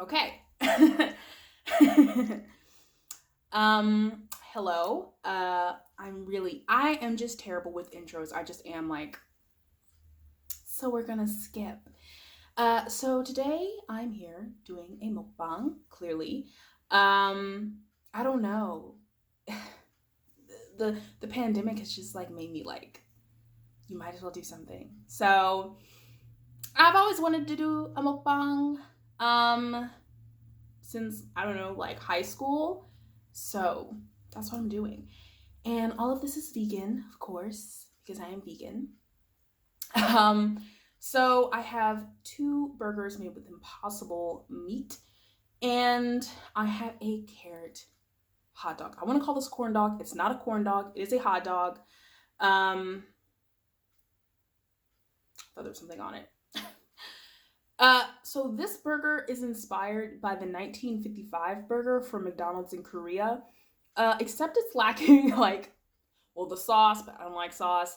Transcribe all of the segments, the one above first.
Okay. Hello. I am just terrible with intros. I just am like, so we're gonna skip. So today I'm here doing a mukbang, clearly. I don't know. The pandemic has just like made me like, you might as well do something. So I've always wanted to do a mukbang. Um, since I don't know, like high school. So that's what I'm doing. And all of this is vegan, of course, because I am vegan. Um, so I have two burgers made with impossible meat, and I have a carrot hot dog. I want to call this corn dog. It's not a corn dog, it is a hot dog. I thought there was something on it. So this burger is inspired by the 1955 burger from McDonald's in Korea. Except it's lacking the sauce, but I don't like sauce.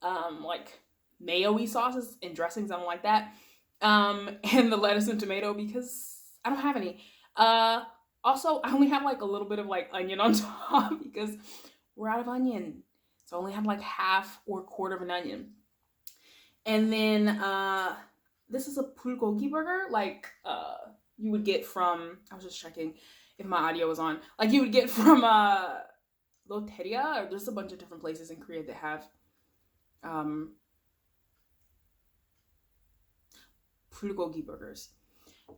Like mayo-y sauces and dressings, I don't like that. And the lettuce and tomato because I don't have any. Also, I only have like a little bit of like onion on top because we're out of onion. So I only have like half or quarter of an onion. And then this is a Bulgogi burger, like you would get from. I was just checking if my audio was on. Like you would get from Loteria, or there's a bunch of different places in Korea that have Bulgogi burgers.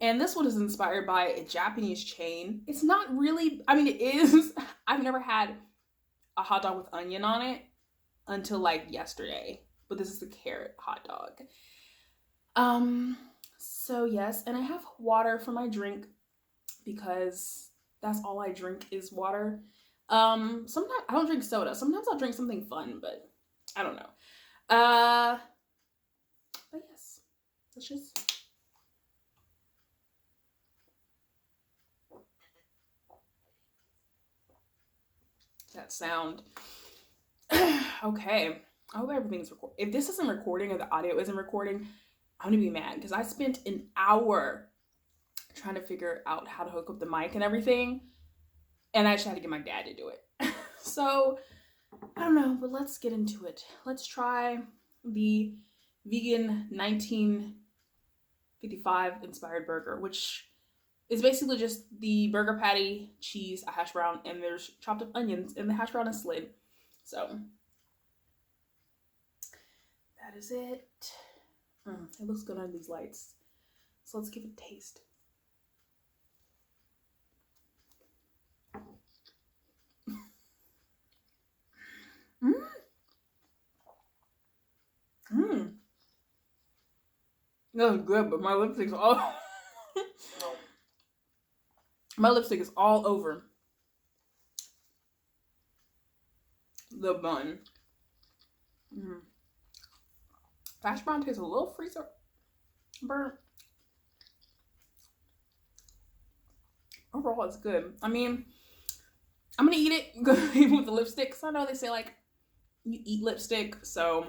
And this one is inspired by a Japanese chain. It's not really. I mean, it is. I've never had a hot dog with onion on it until like yesterday, but this is the carrot hot dog. So yes, and I have water for my drink because that's all I drink is water. Sometimes I don't drink soda. Sometimes I'll drink something fun, but I don't know. But yes, let's just. That sound. Okay. I hope everything's recording. If this isn't recording or the audio isn't recording, I'm gonna be mad because I spent an hour trying to figure out how to hook up the mic and everything, and I just had to get my dad to do it. So I don't know, but let's get into it. Let's try the vegan 1955 inspired burger, which is basically just the burger patty, cheese, a hash brown, and there's chopped up onions, and the hash brown is slid. So that is it. It looks good under these lights. So let's give it a taste. That was good, but my lipstick's all my lipstick is all over the bun. Hash brown tastes a little freezer burnt. Overall, it's good. I mean, I'm gonna eat it even with the lipstick because I know they say like you eat lipstick, so.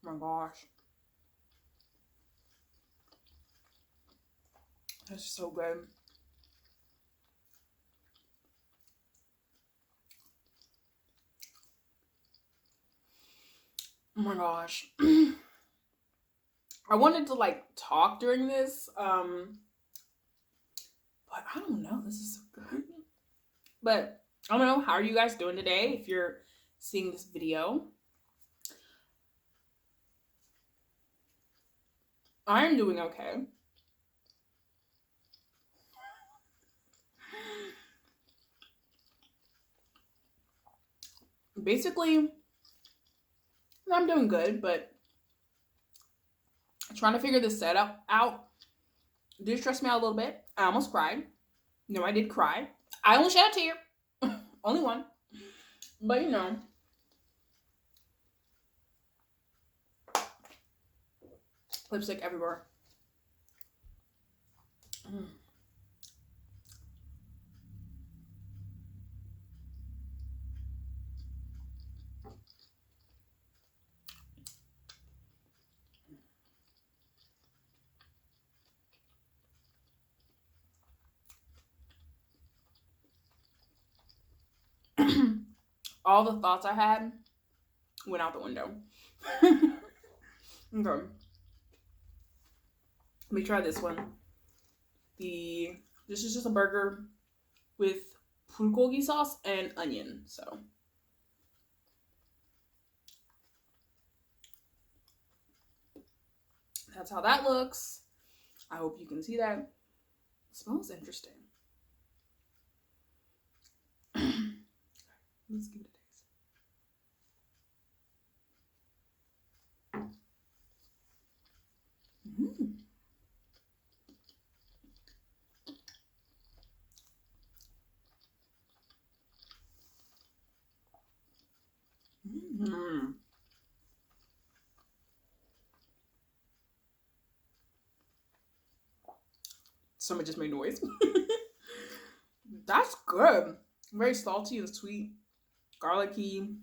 My gosh, that's so good. Oh my gosh. I wanted to like talk during this, but I don't know. This is so good. But I don't know. How are you guys doing today? If you're seeing this video, I'm doing okay. Basically, I'm doing good, but trying to figure this setup out did stress me out a little bit. I almost cried. No, I did cry. I only shed a tear. Only one. But you know. Lipstick everywhere. all the thoughts I had went out the window. Okay. Let me try this one. This is just a burger with bulgogi sauce and onion. So that's how that looks. I hope you can see that. It smells interesting. Let's give it a taste. Someone just made noise. That's good. Very salty and sweet. Garlicky.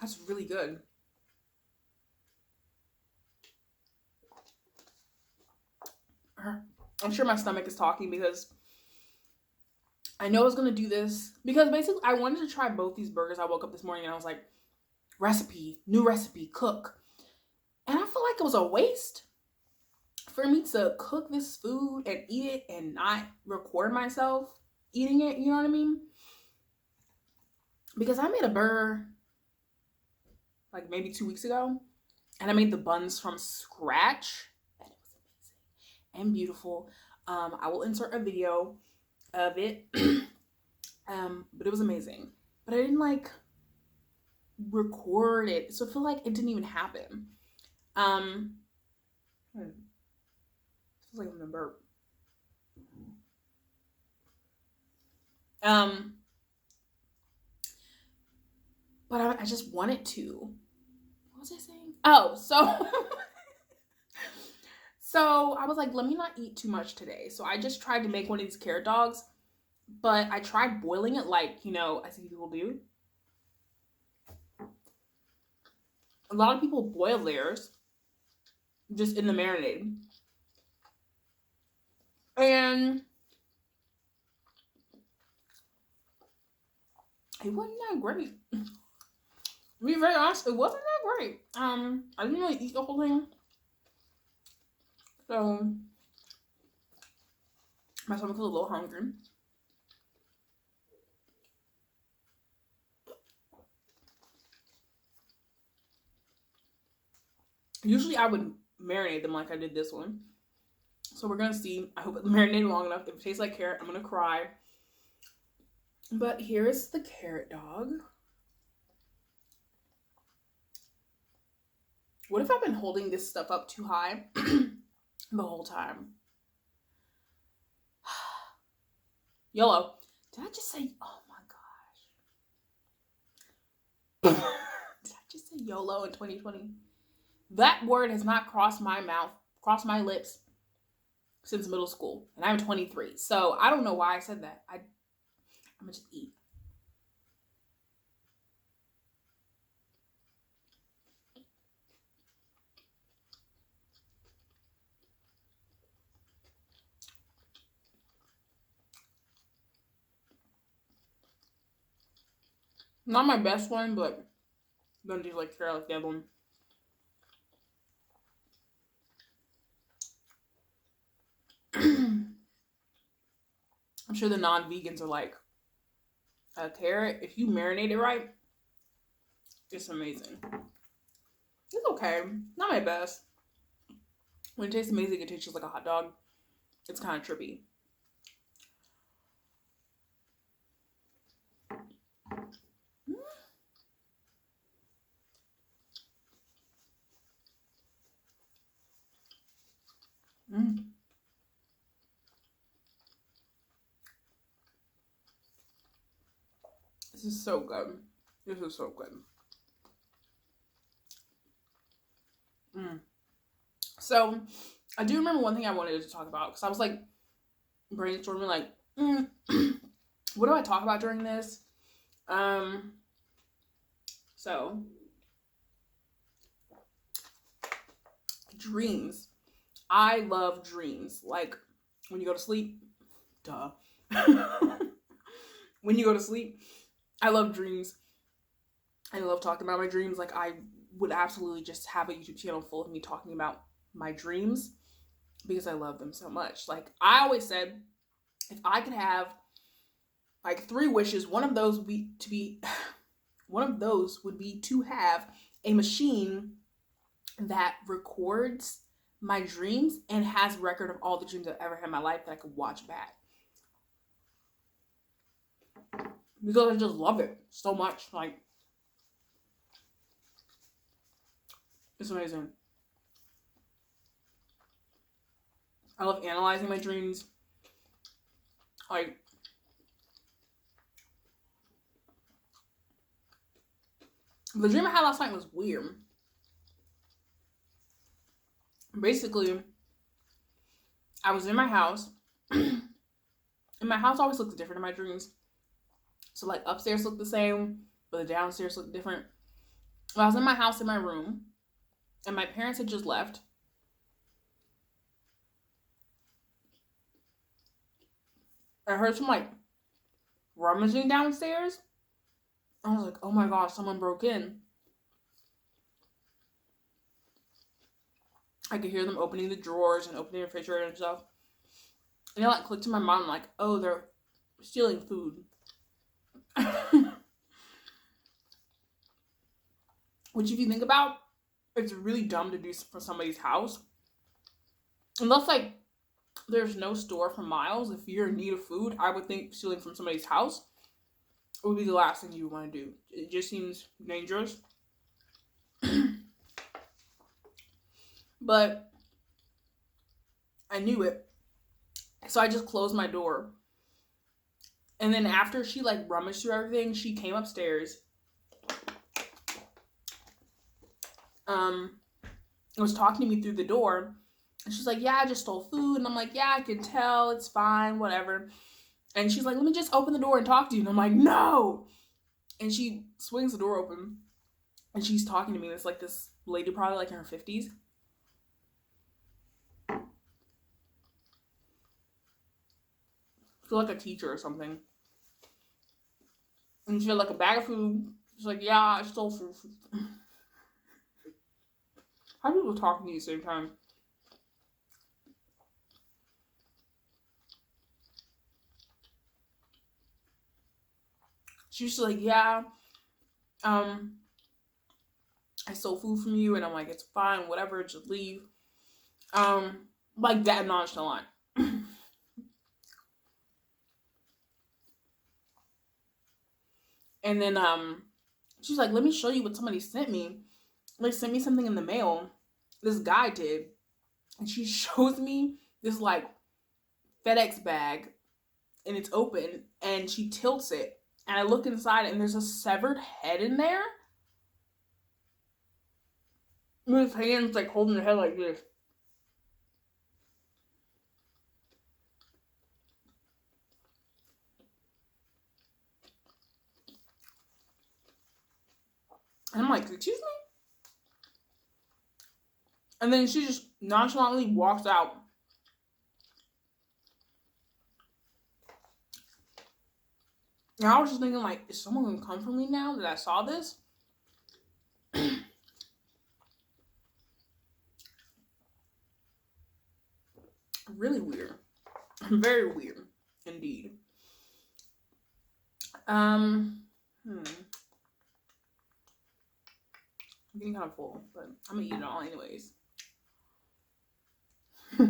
That's really good. I'm sure my stomach is talking because I know I was going to do this. Because basically I wanted to try both these burgers. I woke up this morning and I was like, new recipe, cook. And I feel like it was a waste for me to cook this food and eat it and not record myself eating it, you know what I mean? Because I made a burger like maybe 2 weeks ago, and I made the buns from scratch, and it was amazing and beautiful. I will insert a video of it, but it was amazing. But I didn't like record it, so I feel like it didn't even happen. It feels like I'm gonna burp. But I just wanted to. What was I saying? Oh, so I was like, let me not eat too much today. So I just tried to make one of these carrot dogs, but I tried boiling it like, you know, I see people do. A lot of people boil theirs just in the marinade. And it wasn't that great. To be very honest, it wasn't that great. I didn't really eat the whole thing. So my stomach was a little hungry. Usually I would marinate them like I did this one. So we're gonna see. I hope it marinated long enough. If it tastes like carrot, I'm gonna cry. But here's the carrot dog. What if I've been holding this stuff up too high the whole time? YOLO. Did I just say, oh my gosh. Did I just say YOLO in 2020? That word has not crossed my mouth, crossed my lips since middle school. And I'm 23. So I don't know why I said that. I'm gonna just eat. Not my best one, but don't do like carrot like the other one. I'm sure the non-vegans are like, a carrot, if you marinate it right, it's amazing. It's okay. Not my best. When it tastes amazing, it tastes just like a hot dog. It's kind of trippy. This is so good. This is so good. So, I do remember one thing I wanted to talk about because I was like brainstorming, like, what do I talk about during this? So, dreams. I love dreams. Like when you go to sleep, duh. when you go to sleep. I love dreams. I love talking about my dreams. Like, I would absolutely just have a YouTube channel full of me talking about my dreams because I love them so much. Like, I always said, if I could have like 3 wishes, one of those would be to have a machine that records my dreams and has record of all the dreams I've ever had in my life that I could watch back. Because I just love it so much. Like, it's amazing. I love analyzing my dreams. Like, the dream I had last night was weird. Basically, I was in my house. And my house always looks different in my dreams. So, like, upstairs looked the same, but the downstairs looked different. Well, I was in my house in my room, and my parents had just left. I heard some, like, rummaging downstairs. I was like, oh my gosh, someone broke in. I could hear them opening the drawers and opening the refrigerator and stuff. And it, like, clicked to my mind, like, oh, they're stealing food. Which, if you think about, it's really dumb to do for somebody's house. Unless, like, there's no store for miles. If you're in need of food, I would think stealing from somebody's house would be the last thing you would want to do. It just seems dangerous. But I knew it. So I just closed my door. And then after she, like, rummaged through everything, she came upstairs. Was talking to me through the door. And she's like, yeah, I just stole food. And I'm like, yeah, I can tell. It's fine, whatever. And she's like, let me just open the door and talk to you. And I'm like, no. And she swings the door open. And she's talking to me. It's like this lady, probably like in her 50s. I feel like a teacher or something. And she had like a bag of food. She's like, yeah, I stole food. How do people talking to you at the same time? She's just like, yeah, I stole food from you. And I'm like, it's fine, whatever, just leave. Like that nonchalant. And then she's like, let me show you what somebody sent me. They sent me something in the mail. This guy did. And she shows me this, like, FedEx bag. And it's open. And she tilts it. And I look inside and there's a severed head in there. With his hands, like, holding the head like this. And I'm like, excuse me? And then she just nonchalantly walks out. And I was just thinking, like, is someone going to come for me now that I saw this? Really weird. Very weird, indeed. I'm getting kind of full, but I'm gonna eat it all anyways. That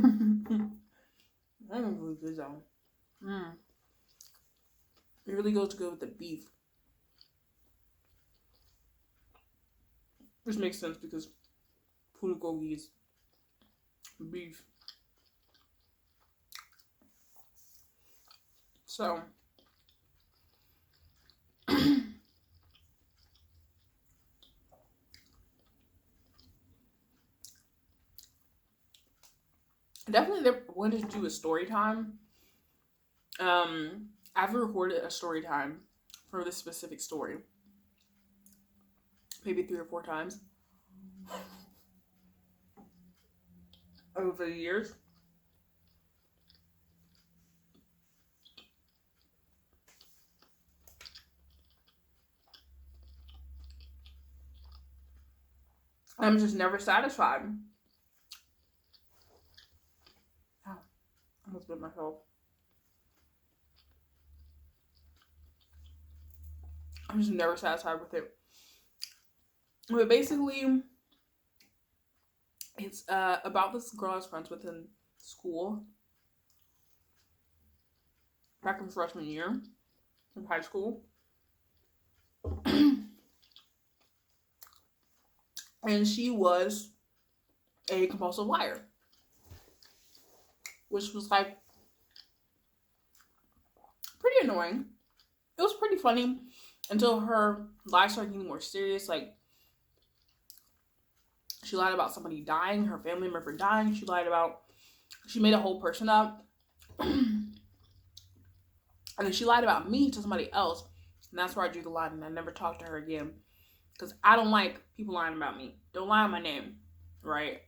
is really good though. It really goes to go with the beef. Which makes sense because Bulgogi is beef. So definitely wanted to do a story time. I've recorded a story time for this specific story. Maybe 3 or 4 times. Over the years. I'm just never satisfied. Oh, I almost bit myself. I'm just never satisfied with it. But basically, it's about this girl I was friends with in school back in freshman year of high school. And she was a compulsive liar, which was like pretty annoying. It was pretty funny until her lies started getting more serious. Like, she lied about somebody dying, her family member dying. She made a whole person up. And then she lied about me to somebody else. And that's where I drew the line, and I never talked to her again. Because I don't like people lying about me. Don't lie on my name, right?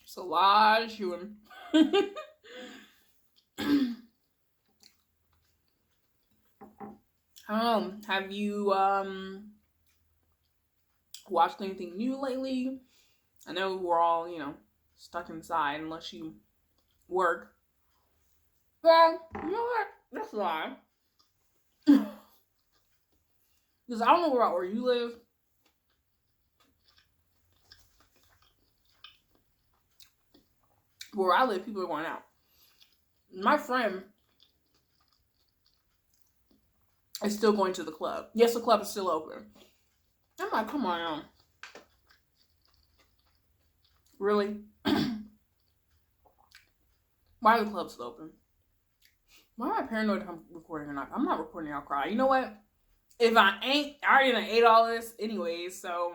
It's a lot of chewing. Have you watched anything new lately? I know we're all, stuck inside unless you work. Well, you know what? That's a lie. Because I don't know about where you live. Where I live, people are going out. My friend is still going to the club. Yes, the club is still open. I'm like, come on now. Really? Why are the clubs still open? Why am I paranoid if I'm recording or not? I'm not recording, I'll cry. You know what? If I ain't, I already done ate all this anyways, so.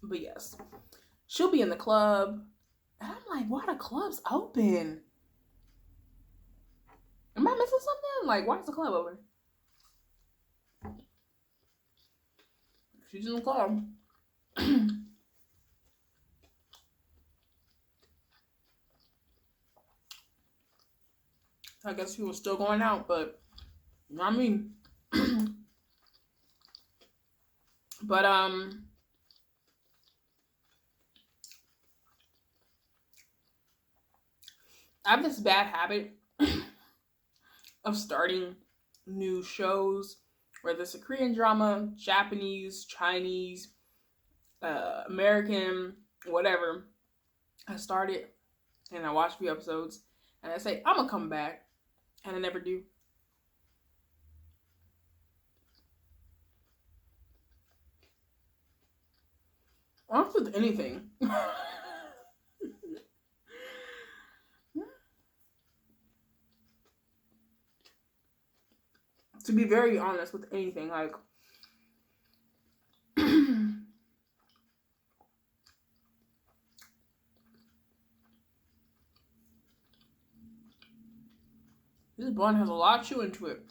But yes, she'll be in the club. And I'm like, why are the clubs open? Am I missing something? Like, why is the club open? She's in the club. I guess she was still going out, but not me. But I have this bad habit of starting new shows, whether it's a Korean drama, Japanese, Chinese, American, whatever. I start it and I watch a few episodes and I say, I'm gonna come back, and I never do. Honestly, with anything. To be very honest with anything, like this bun has a lot of chew into it.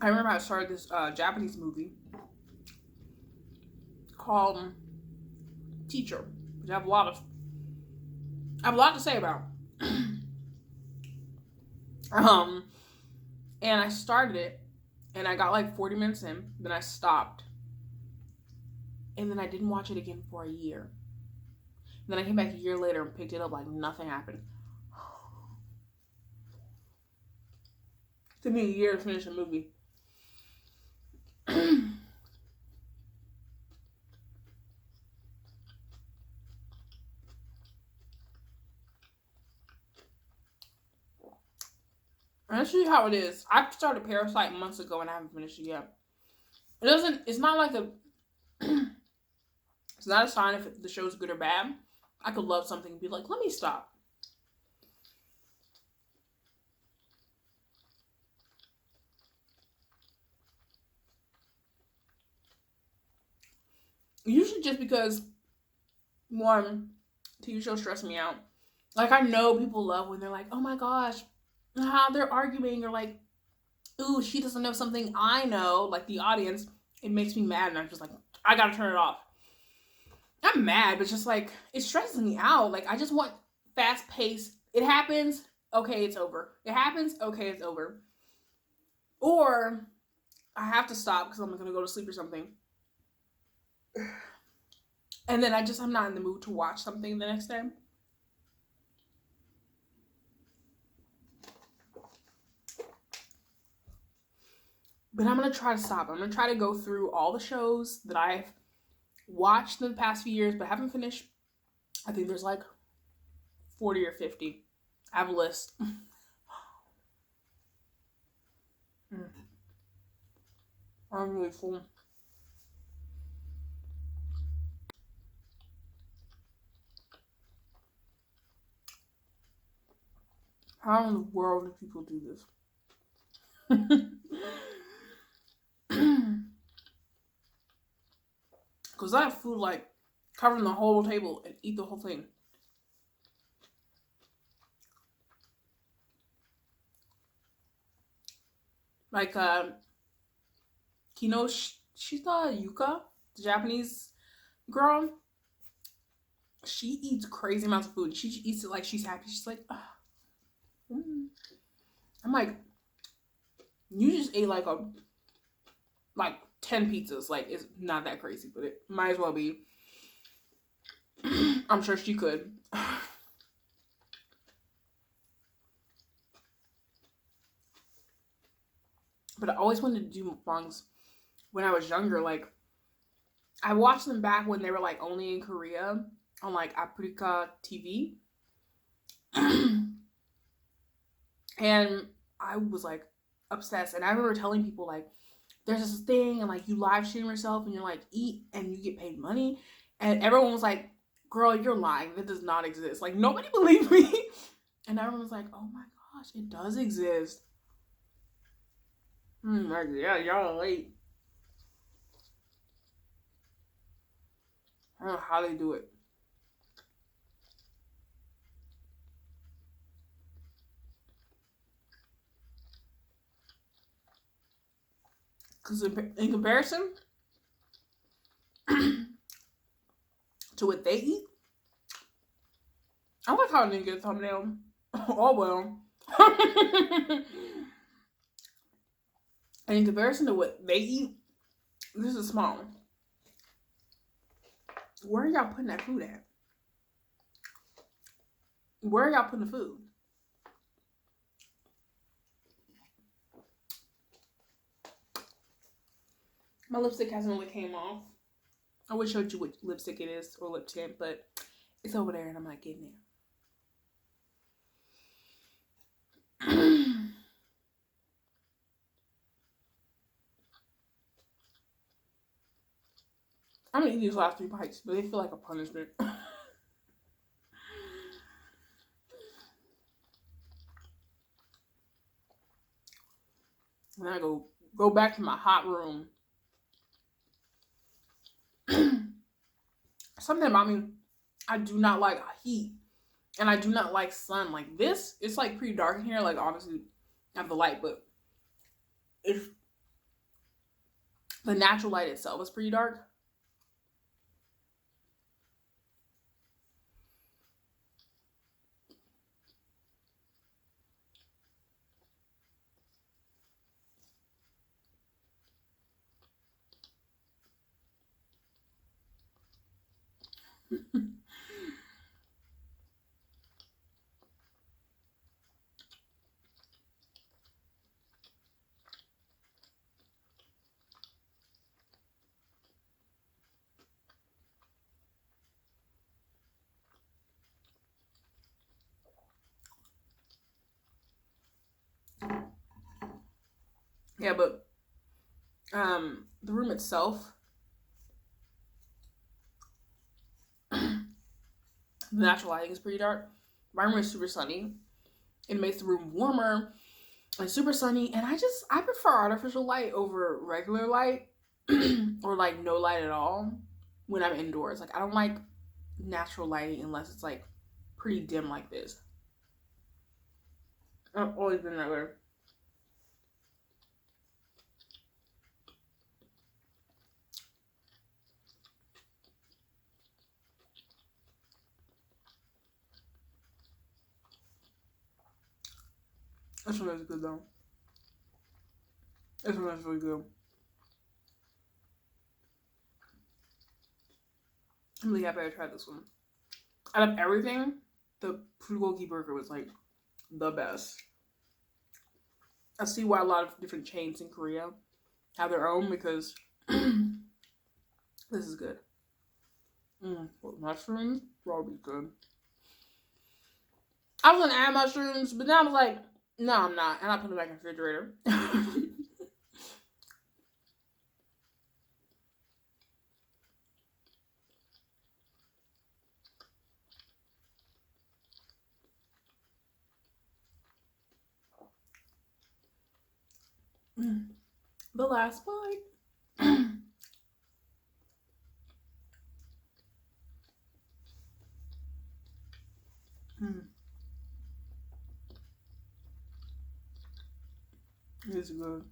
I remember I started this Japanese movie called Teacher, which I have a lot to say about. And I started it, and I got like 40 minutes in, then I stopped, and then I didn't watch it again for a year. And then I came back a year later and picked it up like nothing happened. It took me a year to finish a movie. let's see how it is. I started Parasite months ago and I haven't finished it yet. It's not like a, it's not a sign if the show's good or bad. I could love something and be like, let me stop. Usually just because, one, TV shows stress me out. Like, I know people love when they're like, oh my gosh, how they're arguing, or like, ooh, she doesn't know something I know, like the audience. It makes me mad, and I'm just like, I gotta turn it off. I'm mad, but just like, it stresses me out. Like, I just want fast pace. It happens, okay, it's over. It happens, okay, it's over. Or I have to stop because I'm gonna go to sleep or something. And then I'm not in the mood to watch something the next day. But I'm gonna try to stop. I'm gonna try to go through all the shows that I've watched in the past few years but haven't finished. I think there's like 40 or 50. I have a list. I'm really full. How in the world do people do this? Because I have food like covering the whole table and eat the whole thing. Like, Kinoshita Yuka, the Japanese girl, she eats crazy amounts of food. She eats it like she's happy. She's like, I'm like, you just ate like 10 pizzas. Like, it's not that crazy, but it might as well be. I'm sure she could. But I always wanted to do mukbangs when I was younger. Like, I watched them back when they were like only in Korea on like Africa TV. And I was like obsessed. And I remember telling people like, there's this thing and like you live stream yourself and you're like eat and you get paid money. And everyone was like, girl, you're lying. That does not exist. Like, nobody believed me. And everyone was like, oh my gosh, it does exist. Like, yeah, y'all are late. I don't know how they do it. Because in comparison to what they eat, I like how I didn't get a thumbnail. Oh well. And in comparison to what they eat, this is small. Where are y'all putting that food at? Where are y'all putting the food? My lipstick hasn't really came off. I would show you what lipstick it is, or lip tint, but it's over there and I'm not getting it. I'm gonna eat these last 3 bites, but they feel like a punishment. When I go back to my hot room. Something about me, I do not like heat, and I do not like sun. Like this, it's like pretty dark in here. Like, obviously I have the light, but it's the natural light itself is pretty dark. Yeah, but the room itself, the natural lighting is pretty dark. My room is super sunny. It makes the room warmer and super sunny. And I prefer artificial light over regular light or like no light at all when I'm indoors. Like I don't like natural lighting unless it's like pretty dim like this. I've always been that way. This one is good though. This one is really good. I'm really happy I tried this one. Out of everything, the Bulgogi burger was like the best. I see why a lot of different chains in Korea have their own because this is good. With mushrooms, probably good. I was gonna add mushrooms, but then I was like, no, I'm not. And I put it back in the refrigerator. The last bite. It's good.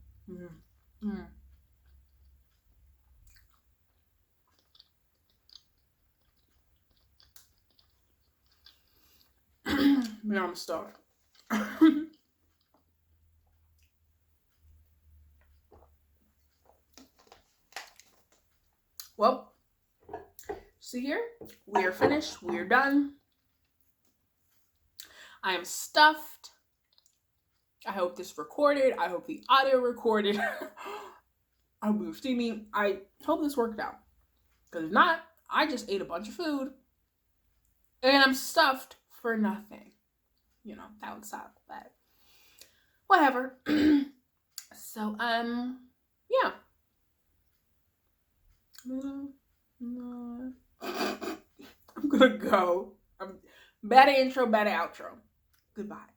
Now I'm stuffed. Well, see here, we are finished. We are done. I am stuffed. I hope this recorded. I hope the audio recorded. I hope you see me. I hope this worked out. Because if not, I just ate a bunch of food and I'm stuffed for nothing. You know, that would suck, but whatever. So, yeah. I'm gonna go. Bad intro, bad outro. Goodbye.